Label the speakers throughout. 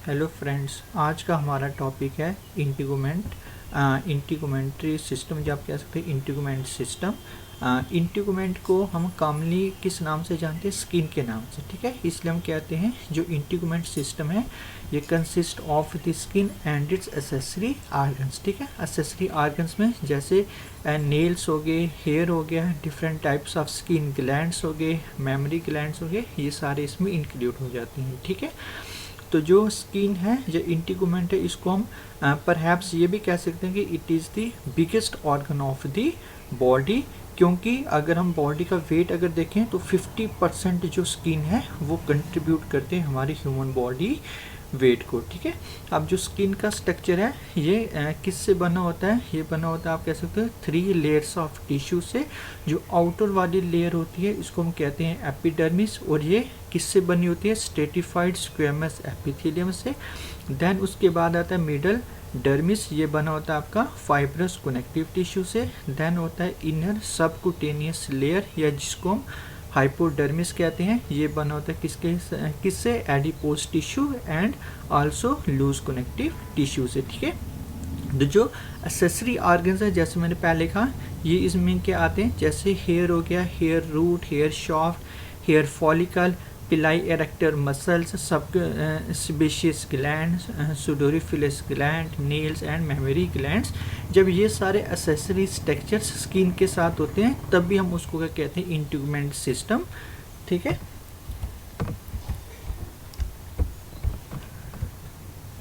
Speaker 1: Hello friends, आज का हमारा टॉपिक है इंटीगोमेंट्री सिस्टम, जो आप कह सकते हैं इंटीगोमेंट सिस्टम। इंटीगोमेंट को हम कॉमनली किस नाम से जानते हैं? स्किन के नाम से, ठीक है। इसलिए हम कहते हैं जो इंटीगोमेंट सिस्टम है ये consist of the skin and it's accessory organs, ठीक है। एसेसरी आर्गन्स में जैसे नेल्स हो गए, हेयर हो गया, different types of skin glands हो गए, मेमोरी ग्लैंड्स हो गए, ये सारे इसमें इंक्लूड हो जाती हैं, ठीक है। तो जो स्किन है, जो इंटीगोमेंट है, इसको हम परहैप्स ये भी कह सकते हैं कि it is the biggest organ of the body, क्योंकि अगर हम बॉडी का वेट अगर देखें तो 50% जो स्किन है वो कंट्रीब्यूट करते हैं हमारी ह्यूमन बॉडी वेट को, ठीक है। अब जो स्किन का स्ट्रक्चर है ये किससे बना होता है? ये बना होता है, आप कह सकते हो, 3 लेयर्स ऑफ टिश्यू से। जो आउटर वाली लेयर होती है इसको हम कहते हैं एपिडर्मिस, और ये किससे बनी होती है? स्ट्रेटिफाइड स्क्वेमस एपिथेलियम से। देन उसके बाद आता है मिडल डर्मिस, ये बना होता है आपका फाइब्रस कनेक्टिव टिश्यू से। देन होता है इनर सबक्यूटेनियस लेयर, या जिसको हम हाइपोडर्मिस कहते हैं, ये बना होता है किससे? Adipose tissue and also loose connective tissue से, ठीक है। तो जो एक्सेसरी ऑर्गन्स है, जैसे मैंने पहले कहा, ये इसमें क्या आते हैं? जैसे हेयर हो गया, hair root, hair shaft, hair follicle, pili arrector muscles, सब sebaceous glands, sudoriferous gland, nails and mammary glands. जब ये सारे एक्सेसरी स्ट्रक्चर्स स्किन के साथ होते हैं तब भी हम उसको क्या कहते हैं? इंटीगोमेंट सिस्टम, ठीक है।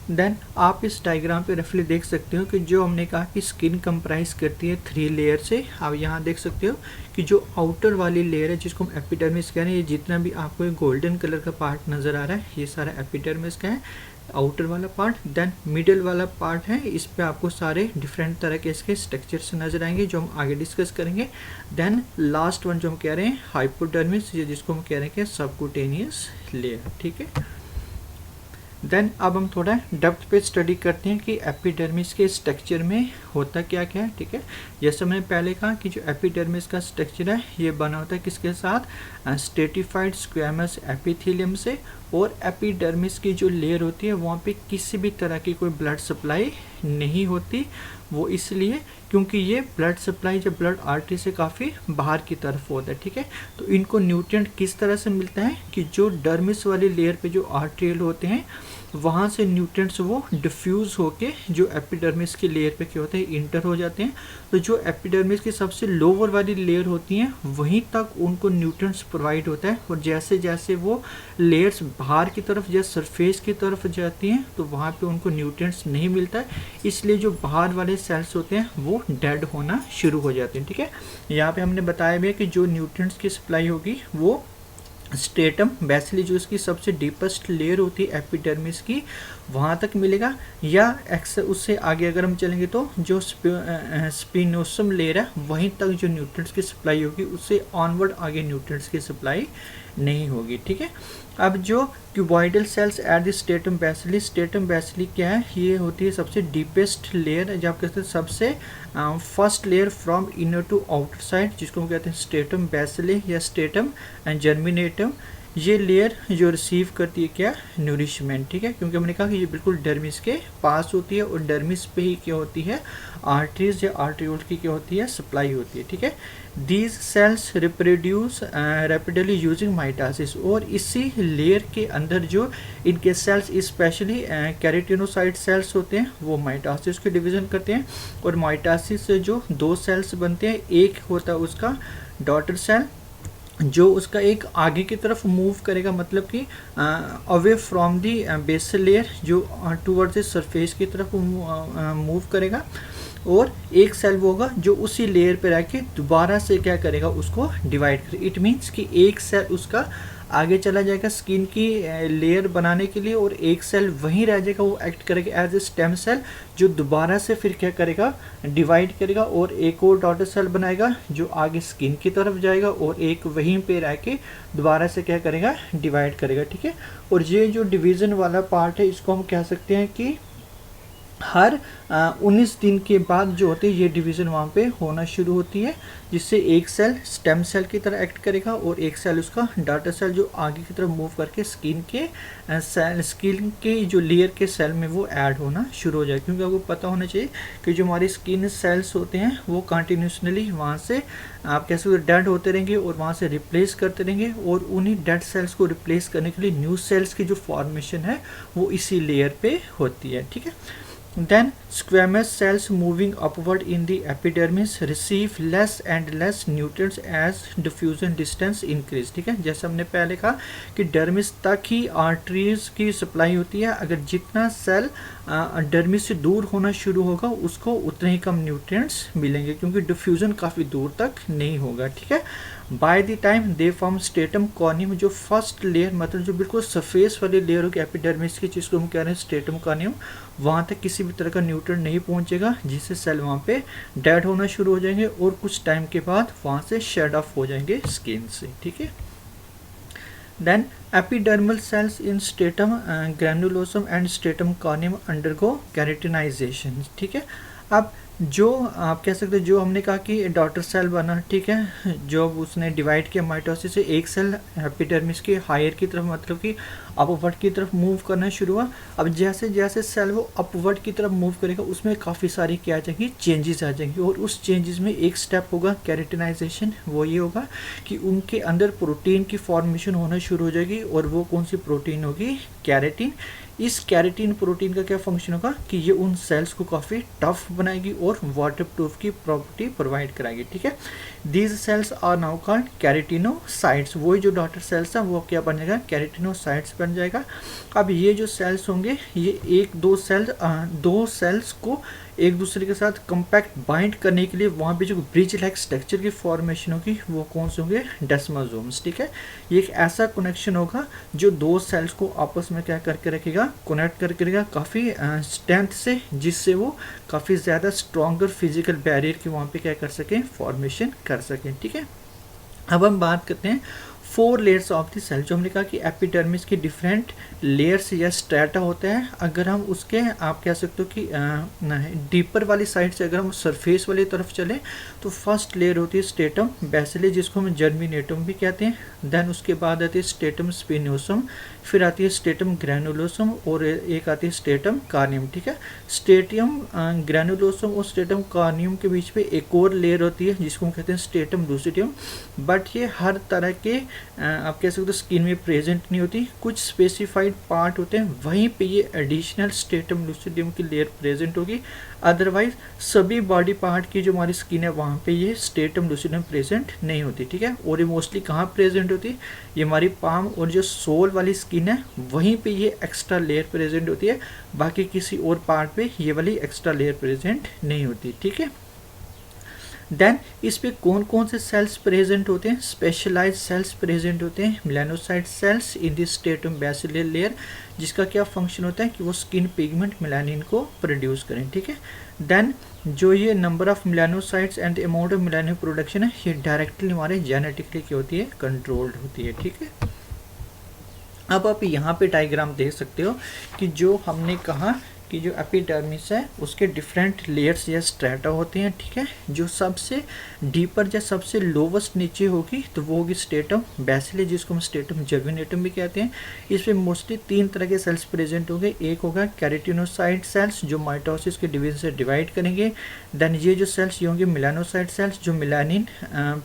Speaker 1: देन आप इस डायग्राम पे रफली देख सकते हो कि जो हमने कहा कि स्किन कंप्राइज करती है 3 लेयर से। आप यहाँ देख सकते हो कि जो आउटर वाली लेयर है जिसको हम एपिडर्मिस कह रहे हैं, ये जितना भी आपको गोल्डन कलर का पार्ट नज़र आ रहा है ये सारा एपिडर्मिस का है, आउटर वाला पार्ट। देन मिडल वाला पार्ट है, इस पे आपको सारे डिफरेंट तरह के इसके स्ट्रक्चर्स नजर आएंगे जो हम आगे डिस्कस करेंगे। देन लास्ट वन जो हम कह रहे हैं हाइपोडर्मिस, जिसको हम कह रहे हैं कि सबक्यूटेनियस लेयर, ठीक है। देन अब हम थोड़ा डेप्थ पे स्टडी करते हैं कि एपिडर्मिस के स्ट्रक्चर में होता क्या क्या है, ठीक है। जैसे मैंने पहले कहा कि जो एपिडर्मिस का स्ट्रक्चर है ये बना होता है किसके साथ? स्ट्रेटिफाइड स्क्वेमस एपिथेलियम से। और एपिडर्मिस की जो लेयर होती है वहाँ पे किसी भी तरह की कोई ब्लड सप्लाई नहीं होती। वो इसलिए क्योंकि ये ब्लड सप्लाई जब ब्लड आर्टरी से काफ़ी बाहर की तरफ होता है, ठीक है। तो इनको न्यूट्रिएंट किस तरह से मिलता है कि जो डर्मिस वाली लेयर पे जो आर्ट्रियल होते हैं वहाँ से न्यूट्रिएंट्स वो डिफ्यूज़ होके जो एपिडर्मिस की लेयर पे क्या होते हैं? इंटर हो जाते हैं। तो जो एपिडर्मिस की सबसे लोअर वाली लेयर होती हैं वहीं तक उनको न्यूट्रिएंट्स प्रोवाइड होता है, और जैसे जैसे वो लेयर्स बाहर की तरफ या सरफेस की तरफ जाती हैं तो वहाँ पे उनको न्यूट्रिएंट्स नहीं मिलता है, इसलिए जो बाहर वाले सेल्स होते हैं वो डेड होना शुरू हो जाते हैं, ठीक है। यहाँ पे हमने बताया भी है कि जो न्यूट्रिएंट्स की सप्लाई होगी वो स्ट्रेटम बेसिली, जो इसकी सबसे डीपेस्ट लेयर होती है एपिडर्मिस की, वहाँ तक मिलेगा। या उससे आगे अगर हम चलेंगे तो जो स्पिनोसम लेयर है वहीं तक जो न्यूट्रिएंट्स की सप्लाई होगी, उससे ऑनवर्ड आगे न्यूट्रिएंट्स की सप्लाई नहीं होगी, ठीक है। अब जो cuboidal cells at the stratum basale क्या है? ये होती है सबसे डीपेस्ट लेयर, जब कहते हैं सबसे first layer from inner to outer side, जिसको हम कहते हैं स्ट्रेटम बेसिली या स्ट्रेटम जर्मिनेटम। ये लेयर जो रिसीव करती है क्या? नूरिशमेंट, ठीक है। क्योंकि हमने कहा कि ये बिल्कुल डर्मिस के पास होती है, और डर्मिस पे ही क्या होती है? आर्टरीज या आर्ट्रियोल की क्या होती है? सप्लाई होती है, ठीक है। These cells reproduce rapidly using mitosis, और इसी लेयर के अंदर जो इनके सेल्स स्पेशली कैरोटिनोसाइट सेल्स होते हैं वो माइटासिस के डिवीजन करते हैं। और माइटासिस से जो 2 सेल्स बनते हैं, एक होता है उसका डॉटर सेल जो उसका एक आगे की तरफ मूव करेगा, मतलब कि away from the basal layer, जो टूवर्ड्स द सरफेस की तरफ मूव करेगा। और एक सेल वो होगा जो उसी लेयर पे रह के दोबारा से क्या करेगा? उसको डिवाइड करेगा। इट मीन्स कि एक सेल उसका आगे चला जाएगा स्किन की लेयर बनाने के लिए, और एक सेल वहीं रह जाएगा, वो एक्ट करेगा एज ए स्टेम सेल, जो दोबारा से फिर क्या करेगा? डिवाइड करेगा, और एक और डॉटर सेल बनाएगा जो आगे स्किन की तरफ जाएगा, और एक वहीं पे रह के दोबारा से क्या करेगा? डिवाइड करेगा, ठीक है। और ये जो डिवीज़न वाला पार्ट है इसको हम कह सकते हैं कि हर 19 दिन के बाद जो होती है ये डिवीज़न वहाँ पे होना शुरू होती है, जिससे एक सेल स्टेम सेल की तरह एक्ट करेगा और एक सेल उसका डाटर सेल जो आगे की तरफ मूव करके स्किन के जो लेयर के सेल में वो ऐड होना शुरू हो जाए। क्योंकि आपको पता होना चाहिए कि जो हमारी स्किन सेल्स होते हैं वो कंटिन्यूसली वहाँ से आप कैसे डेड होते रहेंगे और वहाँ से रिप्लेस करते रहेंगे, और उन्हीं डेड सेल्स को रिप्लेस करने के लिए न्यू सेल्स की जो फॉर्मेशन है वो इसी लेयर पे होती है। ठीक है, then squamous cells moving upward in the epidermis receive less and less nutrients as diffusion distance increase। ठीक है, जैसे हमने पहले कहा कि डर्मिस तक ही आर्टरीज की सप्लाई होती है, अगर जितना सेल डर्मिस से दूर होना शुरू होगा उसको उतने ही कम न्यूट्रिएंट्स मिलेंगे, क्योंकि डिफ्यूजन काफ़ी दूर तक नहीं होगा। ठीक है, by the time they form stratum corneum, जो फर्स्ट लेयर मतलब जो बिल्कुल सरफेस वाली लेयर होगी एपिडर्मिस की, जिसको हम कह रहे हैं स्टेटम कॉर्नियम, वहाँ तक किसी भी तरह का न्यूट्रिएंट नहीं पहुँचेगा, जिससे सेल वहाँ पे डेड होना शुरू हो जाएंगे और कुछ टाइम के बाद वहाँ से शेड ऑफ हो जाएंगे स्किन से। ठीक है, then epidermal cells in stratum granulosum and stratum corneum undergo keratinization। ठीक है, अब जो आप कह सकते हैं जो हमने कहा कि डॉटर सेल बना, ठीक है, जो उसने डिवाइड किया माइटोसिस से, एक सेल एपिडर्मिस के हायर की तरफ मतलब कि अपवर्ड की तरफ मूव करना शुरू हुआ। अब जैसे जैसे सेल वो अपवर्ड की तरफ मूव करेगा उसमें काफ़ी सारी क्या आ जाएंगी, चेंजेस आ जाएंगी, और उस चेंजेस में एक स्टेप होगा कैरेटिनाइजेशन। वो ये होगा कि उनके अंदर प्रोटीन की फॉर्मेशन होना शुरू हो जाएगी, और वो कौन सी प्रोटीन होगी, कैरेटिन। इस कैरेटिन प्रोटीन का क्या फंक्शन होगा कि ये उन सेल्स को काफ़ी टफ बनाएगी और वाटरप्रूफ की प्रॉपर्टी प्रोवाइड कराएगी। ठीक है, these cells are now called keratinocytes. वही जो डॉटर सेल्स है वो क्या बन जाएगा, कैरेटिनोसाइट्स बन जाएगा। अब ये जो सेल्स होंगे ये दो सेल्स को एक दूसरे के साथ कंपैक्ट बाइंड करने के लिए वहाँ पे जो ब्रिज लाइक स्ट्रक्चर की फॉर्मेशन होगी वो कौन से होंगे, डेस्मोसोम्स। ठीक है, ये एक ऐसा कनेक्शन होगा जो दो सेल्स को आपस में क्या करके रखेगा, कनेक्ट करके रखेगा काफ़ी स्ट्रेंथ से, जिससे वो काफ़ी ज़्यादा स्ट्रॉन्गर फिजिकल बैरियर की वहाँ पे क्या कर सकें, फॉर्मेशन कर सकें। ठीक है, अब हम बात करते हैं 4 लेयर्स ऑफ द सेल। जो हमने कहा कि एपिडर्मिस की डिफरेंट लेयर्स या स्ट्रेटा होता है। अगर हम उसके आप कह सकते हो कि डीपर वाली साइड से अगर हम सरफेस वाली तरफ चलें तो फर्स्ट लेयर होती है स्टेटम बेसिली, जिसको हम जर्मिनेटम भी कहते हैं। देन उसके बाद आती है स्टेटम स्पिनोसम, फिर आती है स्टेटम ग्रैनुलोसम और एक आती है स्टेटम कार्नियम। ठीक है, स्टेटम ग्रैनुलोसम और स्टेटम कार्नियम के बीच में एक और लेयर होती है जिसको हम कहते हैं स्टेटम लूसिडियम, बट ये हर तरह के आप कह सकते हो स्किन में प्रेजेंट नहीं होती, कुछ स्पेसिफाइड पार्ट होते हैं वहीं पे ये एडिशनल स्टेटम लूसिडियम की लेयर प्रेजेंट होगी। अदरवाइज सभी बॉडी पार्ट की जो हमारी स्किन है वहाँ पे ये स्टेटम लूसिडियम प्रेजेंट नहीं होती। ठीक है, और ये मोस्टली कहाँ प्रेजेंट होती है, ये हमारी पाम और जो सोल वाली स्किन है वहीं पे ये एक्स्ट्रा लेयर प्रेजेंट होती है, बाकी किसी और पार्ट पे ये वाली एक्स्ट्रा लेयर प्रेजेंट नहीं होती। ठीक है, देन इस पे कौन कौन से सेल्स प्रेजेंट होते हैं, स्पेशलाइज्ड सेल्स प्रेजेंट होते हैं, melanocyte cells in the stratum basilar layer, जिसका क्या फंक्शन होता है कि वो स्किन पिगमेंट मेलानिन को प्रोड्यूस करें। ठीक है, देन जो ये number of melanocytes and amount of melanin production है ये डायरेक्टली हमारे जेनेटिकली क्या होती है, कंट्रोल्ड होती है। ठीक है, अब आप यहाँ पे डायग्राम देख सकते हो कि जो हमने कहा कि जो एपिडर्मिस है उसके डिफरेंट लेयर्स या स्ट्रेटा होते हैं। ठीक है, जो सबसे डीपर या सबसे लोवेस्ट नीचे होगी तो वो होगी स्टेटम बेसिली, जिसको हम स्टेटम जर्मिनेटम भी कहते हैं। इसमें मोस्टली 3 तरह के सेल्स प्रेजेंट होंगे। एक होगा कैरेटिनोसाइट सेल्स जो माइटोसिस के डिवीजन से डिवाइड करेंगे। देन ये जो सेल्स ये होंगे मेलानोसाइट सेल्स जो मेलानिन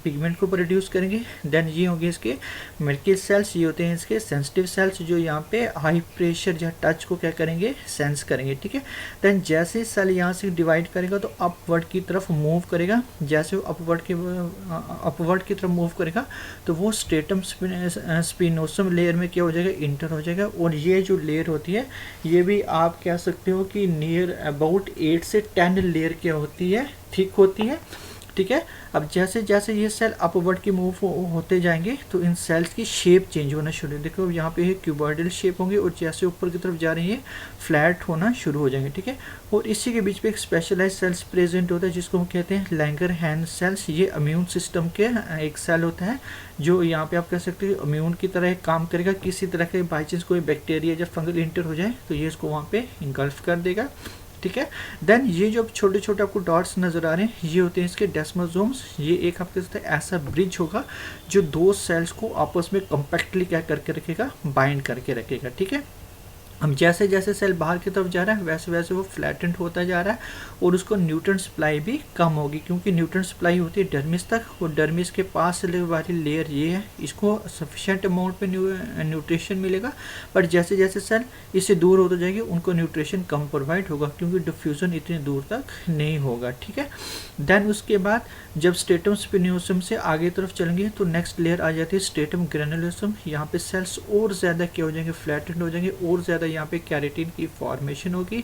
Speaker 1: पिगमेंट को प्रोड्यूस करेंगे। देन ये होंगे इसके मिल्की सेल्स, ये होते हैं इसके सेंसिटिव सेल्स जो यहाँ पे हाई प्रेशर या टच को क्या करेंगे, सेंस करेंगे। ठीक है, देन जैसे सेल यहाँ से डिवाइड करेगा तो अपवर्ड की तरफ मूव करेगा, जैसे वो अपवर्ड की तरफ मूव करेगा तो वो स्टेटम स्पिनोसम लेयर में क्या हो जाएगा, इंटर हो जाएगा। और ये जो लेयर होती है ये भी आप कह सकते हो कि नियर अबाउट 8 से 10 लेयर क्या होती है, थिक होती है। ठीक है, अब जैसे जैसे ये सेल अपवर्ड की मूव होते जाएंगे तो इन सेल्स की शेप चेंज होना शुरू, देखो यहाँ पे क्यूबॉइडल शेप होंगे और जैसे ऊपर की तरफ जा रही है फ्लैट होना शुरू हो जाएंगे। ठीक है, और इसी के बीच में एक स्पेशलाइज सेल्स प्रेजेंट होता है जिसको हम कहते हैं लैंगरहैंस सेल्स। ये इम्यून सिस्टम के एक सेल होता है जो यहाँ पे आप कह सकते हैं इम्यून की तरह काम करेगा। किसी तरह के बाई चांस कोई बैक्टीरिया या फंगल इंटर हो जाए तो ये इसको वहाँ पे इंगल्फ कर देगा। ठीक है। देन ये जो छोटे छोटे आपको डॉट्स नज़र आ रहे हैं ये होते हैं इसके डेस्मोसोम्स। ये एक आपके साथ ऐसा ब्रिज होगा जो दो सेल्स को आपस में कम्पैक्टली क्या करके रखेगा, बाइंड करके रखेगा, ठीक है। अब जैसे जैसे सेल बाहर की तरफ जा रहा है वैसे वैसे वो फ्लैटेंड होता जा रहा है और उसको न्यूट्रन सप्लाई भी कम होगी, क्योंकि न्यूट्रन सप्लाई होती है डर्मिस तक और डर्मिस के पास से वाली लेयर ये है, इसको सफिशेंट अमाउंट पे न्यूट्रिशन मिलेगा। बट जैसे जैसे सेल इससे दूर होते जाएंगे उनको न्यूट्रिशन कम प्रोवाइड होगा, क्योंकि डिफ्यूज़न इतनी दूर तक नहीं होगा, ठीक है। देन उसके बाद जब स्टेटम स्पिनोसम से आगे तरफ चलेंगे तो नेक्स्ट लेयर आ जाती है स्टेटम ग्रेनुलोसम। यहाँ पे सेल्स और ज़्यादा क्या हो जाएंगे, फ्लैटेंड हो जाएंगे और ज़्यादा यहाँ पे कैरेटिन की फॉर्मेशन होगी।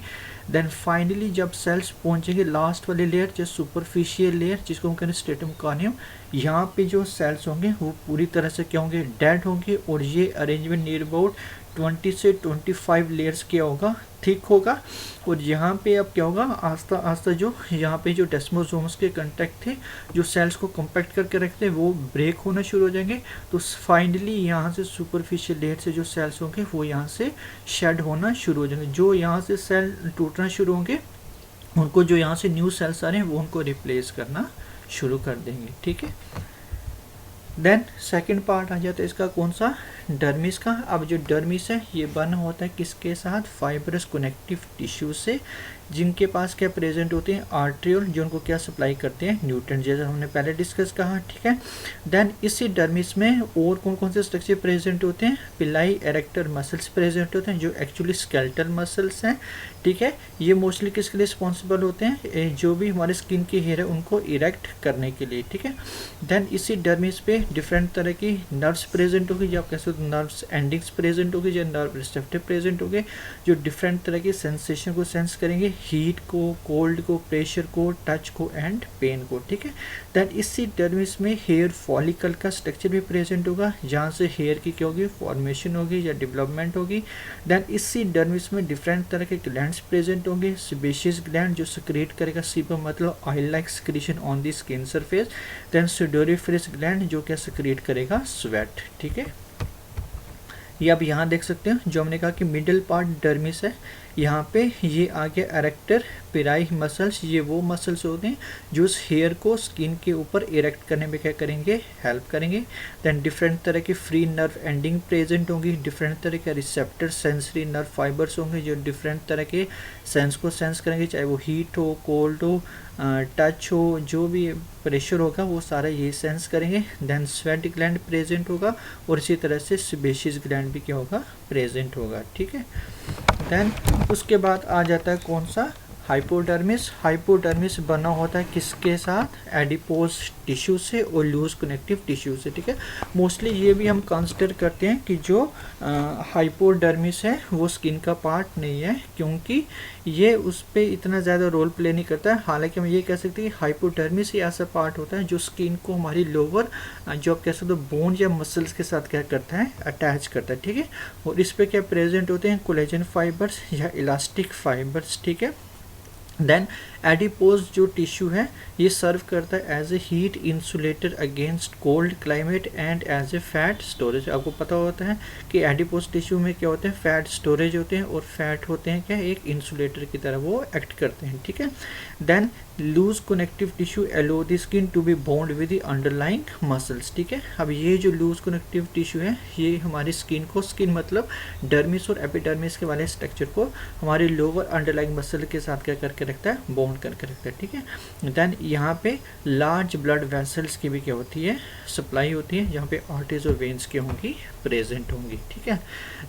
Speaker 1: देन फाइनली जब सेल्स पहुंचेंगे लास्ट वाली लेयर जो सुपरफिशियल लेयर जिसको हम कहते हैं स्टेटम कॉर्नियम, यहाँ पे जो सेल्स होंगे वो पूरी तरह से क्या होंगे, डेड होंगे और ये अरेंजमेंट नियर अबाउट 20 से 25 लेयर्स क्या होगा, थिक होगा। और यहाँ पे अब क्या होगा, आस्ता आस्ता जो यहाँ पे जो डेस्मोसोम्स के कंटेक्ट थे जो सेल्स को कम्पैक्ट करके रखते हैं वो ब्रेक होना शुरू हो जाएंगे। तो फाइनली यहाँ से सुपरफिशियल लेयर से जो सेल्स होंगे वो यहाँ से शेड होना शुरू हो जाएंगे। जो यहाँ से सेल टूटना शुरू होंगे उनको जो यहाँ से न्यू सेल्स आ रहे हैं वो उनको रिप्लेस करना शुरू कर देंगे, ठीक है। देन सेकंड पार्ट आ जाता है इसका कौन सा, डर्मिस का। अब जो डर्मिस है ये बना होता है किसके साथ, फाइब्रस कनेक्टिव टिश्यू से, जिनके पास क्या प्रेजेंट होते हैं, आर्ट्रियोल, जो उनको क्या सप्लाई करते हैं, न्यूट्रन, जैसा हमने पहले डिस्कस कहा, ठीक है। देन इसी डर्मिस में और कौन कौन से स्ट्रक्चर प्रेजेंट होते हैं, पिलाई एरेक्टर मसल्स प्रेजेंट होते हैं जो एक्चुअली स्केलेटल मसल्स हैं, ठीक है। ये मोस्टली किसके लिए रिस्पॉन्सिबल होते हैं, जो भी हमारे स्किन के हेयर है उनको इरेक्ट करने के लिए, ठीक है। देन इसी डर्मिस पे डिफरेंट तरह की नर्व्स प्रेजेंट होगी, जो आप कह सकते हो नर्व्स एंडिंग्स प्रेजेंट होगी, जो नर्व रिसेप्टर प्रेजेंट होंगे, जो डिफरेंट तरह की सेंसेशन को सेंस करेंगे, हीट को, कोल्ड को, प्रेशर को, टच को एंड पेन को, ठीक है। देन इसी डर्मिस में हेयर फॉलिकल का स्ट्रक्चर भी प्रेजेंट होगा, जहाँ से हेयर की क्या होगी, फॉर्मेशन होगी या डेवलपमेंट होगी। देन इसी डर्मिस में डिफरेंट तरह के ग्लैंड्स प्रेजेंट होंगे, सेबेशियस ग्लैंड जो सिक्रेट करेगा सीबम मतलब oil like secretion on the skin surface. Then sudoriferous gland जो क्या सिक्रेट करेगा स्वेट, ठीक है। ये आप यहाँ देख सकते हैं जो हमने कहा कि मिडल पार्ट डर्मिस है, यहाँ पे ये आ गया एरेक्टर पिराई मसल्स, ये वो मसल्स होते हैं जो उस हेयर को स्किन के ऊपर इरेक्ट करने में क्या करेंगे, हेल्प करेंगे। देन डिफरेंट तरह के फ्री नर्व एंडिंग प्रेजेंट होंगी, डिफरेंट तरह के रिसेप्टर सेंसरी नर्व फाइबर्स होंगे जो डिफरेंट तरह के सेंस को सेंस करेंगे, चाहे वो हीट हो, कोल्ड हो, टच हो, जो भी प्रेशर होगा वो सारा ये सेंस करेंगे। देन स्वेट ग्लैंड प्रेजेंट होगा और इसी तरह से सेबेशियस ग्लैंड भी क्या होगा, प्रेजेंट होगा, ठीक है। देन उसके बाद आ जाता है कौन सा, हाइपोडर्मिस। हाइपोडर्मिस बना होता है किसके साथ, एडिपोज टिश्यू से और लूज कनेक्टिव टिश्यू से, ठीक है। मोस्टली ये भी हम कंसिडर करते हैं कि जो हाइपोडर्मिस है वो स्किन का पार्ट नहीं है, क्योंकि ये उस पर इतना ज़्यादा रोल प्ले नहीं करता है। हालांकि हम ये कह सकते हैं कि हाइपोडर्मिस ही ऐसा पार्ट होता है जो स्किन को हमारी लोअर जो आप कह सकते हो बोन या मसल्स के साथ क्या करता है, अटैच करता है, ठीक है। और इस पर क्या प्रेजेंट होते हैं, कोलेजन फाइबर्स या इलास्टिक फाइबर्स, ठीक है। देन एडिपोज जो टिश्यू है ये सर्व करता है as a heat insulator against cold climate and as a fat storage. आपको पता होता है कि एडिपोज टिश्यू में क्या होते हैं, फैट स्टोरेज होते हैं और फैट होते हैं क्या, एक इंसुलेटर की तरह वो एक्ट करते हैं, ठीक है। Then loose connective tissue allow the skin to be bond with the underlying muscles, ठीक है। अब ये जो लूज कनेक्टिव टिश्यू है ये हमारी स्किन को, स्किन मतलब डर्मिस और एपिडर्मिस के वाले स्ट्रक्चर को हमारे लोअर अंडरलाइंग मसल के साथ क्या करके रखता है, बॉन्ड करके रखता है, ठीक है। देन यहाँ पे लार्ज ब्लड वेसल्स की भी क्या होती है, सप्लाई होती है, जहाँ पे आर्टरीज और वेन्स की होंगी, प्रेजेंट होंगी, ठीक है।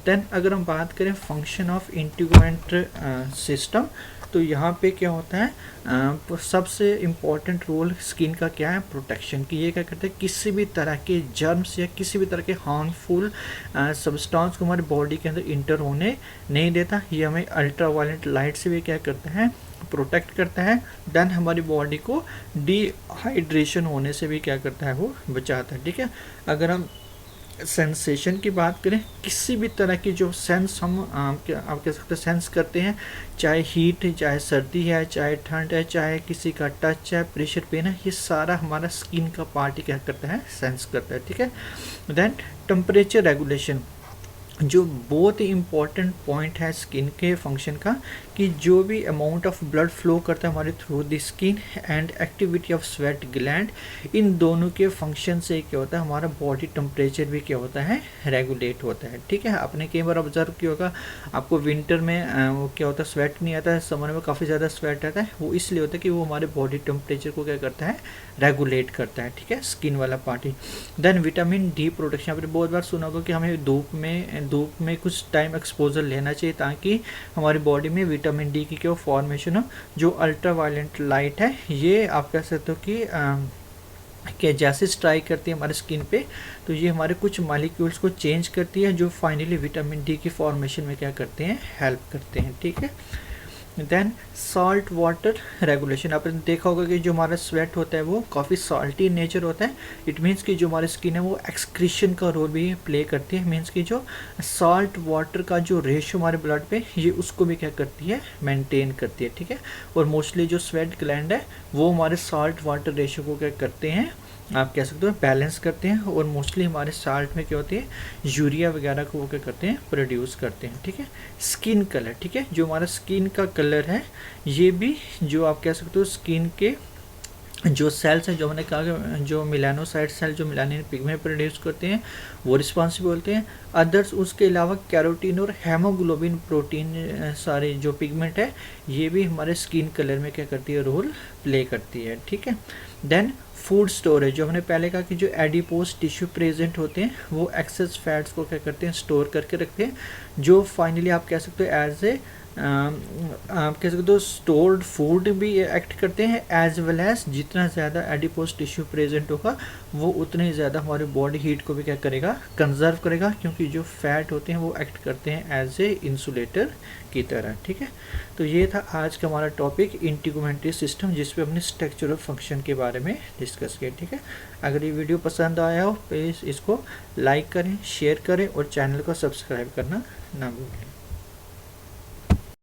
Speaker 1: देन अगर हम बात करें फंक्शन ऑफ इंटीग्रेंट सिस्टम, तो यहाँ पे क्या होता है, सबसे इम्पॉर्टेंट रोल स्किन का क्या है, प्रोटेक्शन की। ये क्या करते हैं, किसी भी तरह के जर्म्स या किसी भी तरह के हार्मफुल सब्सटेंस को हमारी बॉडी के अंदर इंटर होने नहीं देता। ये हमें अल्ट्रावायलेट लाइट से भी क्या करता है, प्रोटेक्ट करता है। देन हमारी बॉडी को डिहाइड्रेशन होने से भी क्या करता है, वो बचाता है, ठीक है। अगर हम सेंसेशन की बात करें, किसी भी तरह की जो सेंस हम आप कह सकते हैं सेंस करते हैं, चाहे हीट है, चाहे सर्दी है, चाहे ठंड है, चाहे किसी का टच है, प्रेशर पेन है, ये सारा हमारा स्किन का पार्ट क्या करता है, सेंस करता है, ठीक है। देन टेम्परेचर रेगुलेशन, जो बहुत ही इम्पॉर्टेंट पॉइंट है स्किन के फंक्शन का, कि जो भी अमाउंट ऑफ ब्लड फ्लो करता है हमारे through the skin and activity of sweat gland, इन दोनों के फंक्शन से क्या होता है, हमारा बॉडी टेम्परेचर भी क्या होता है, रेगुलेट होता है। ठीक है, आपने कई बार ऑब्जर्व किया होगा, आपको विंटर में वो क्या होता है, स्वेट नहीं आता है, समर में काफ़ी ज़्यादा स्वेट आता है। वो इसलिए होता है कि वो हमारे बॉडी टेम्परेचर को क्या करता है, रेगुलेट करता है। ठीक है, स्किन वाला पार्ट ही। देन विटामिन डी प्रोडक्शन, आपने बहुत बार सुना होगा कि हमें धूप में कुछ टाइम एक्सपोजर लेना चाहिए ताकि हमारी बॉडी में विटामिन डी की क्या फॉर्मेशन हो। जो अल्ट्रा वायलेंट लाइट है, ये आप कह सकते हो कि जैसे स्ट्राइक करती है हमारे स्किन पे, तो ये हमारे कुछ मॉलिक्यूल्स को चेंज करती है, जो फाइनली विटामिन डी की फॉर्मेशन में क्या करते हैं, हेल्प करते हैं। ठीक है, देन सॉल्ट वाटर रेगुलेशन, आपने देखा होगा कि जो हमारा स्वेट होता है वो काफ़ी सॉल्टी नेचर होता है। इट मीन्स कि जो हमारी स्किन है वो एक्सक्रीशन का रोल भी प्ले करती है। मीन्स कि जो सॉल्ट वाटर का जो रेशो हमारे ब्लड पे, ये उसको भी क्या करती है, मेंटेन करती है। ठीक है, और मोस्टली जो स्वेट ग्लैंड है वो हमारे सॉल्ट वाटर रेशो को क्या करते हैं, आप कह सकते हो बैलेंस करते हैं। और मोस्टली हमारे साल्ट में क्या होती है, यूरिया वगैरह को वो क्या करते हैं, प्रोड्यूस करते हैं। ठीक है, स्किन कलर, ठीक है, जो हमारा स्किन का कलर है, ये भी जो आप कह सकते हो स्किन के जो सेल्स हैं, जो मैंने कहा जो मिलानोसाइट सेल जो मिलानिन पिगमेंट प्रोड्यूस करते हैं, वो रिस्पॉन्सिबल होते हैं। अदर्स उसके अलावा कैरोटीन और हेमोग्लोबिन प्रोटीन सारे जो पिगमेंट है, ये भी हमारे स्किन कलर में क्या करती है, रोल प्ले करती है। ठीक है, देन फूड स्टोरेज, जो हमने पहले कहा कि जो एडिपोज टिश्यू प्रेजेंट होते हैं वो एक्सेस फैट्स को क्या करते हैं, स्टोर करके रखते हैं, जो फाइनली आप कह सकते हो एज ए आप कह सकते हो स्टोर्ड फूड भी एक्ट करते हैं, एज वेल एज जितना ज़्यादा एडिपोज टिश्यू प्रेजेंट होगा वो उतने ही ज़्यादा हमारी बॉडी हीट को भी क्या करेगा, कंजर्व करेगा, क्योंकि जो फैट होते हैं वो एक्ट करते हैं एज ए इंसुलेटर की तरह। ठीक है, तो ये था आज का हमारा टॉपिक इंटीगुमेंटरी सिस्टम, जिसपे हमने स्ट्रक्चर और फंक्शन के बारे में डिस्कस किया। ठीक है, अगर ये वीडियो पसंद आया हो प्लीज़ इसको लाइक करें, शेयर करें और चैनल को सब्सक्राइब करना ना भूलें।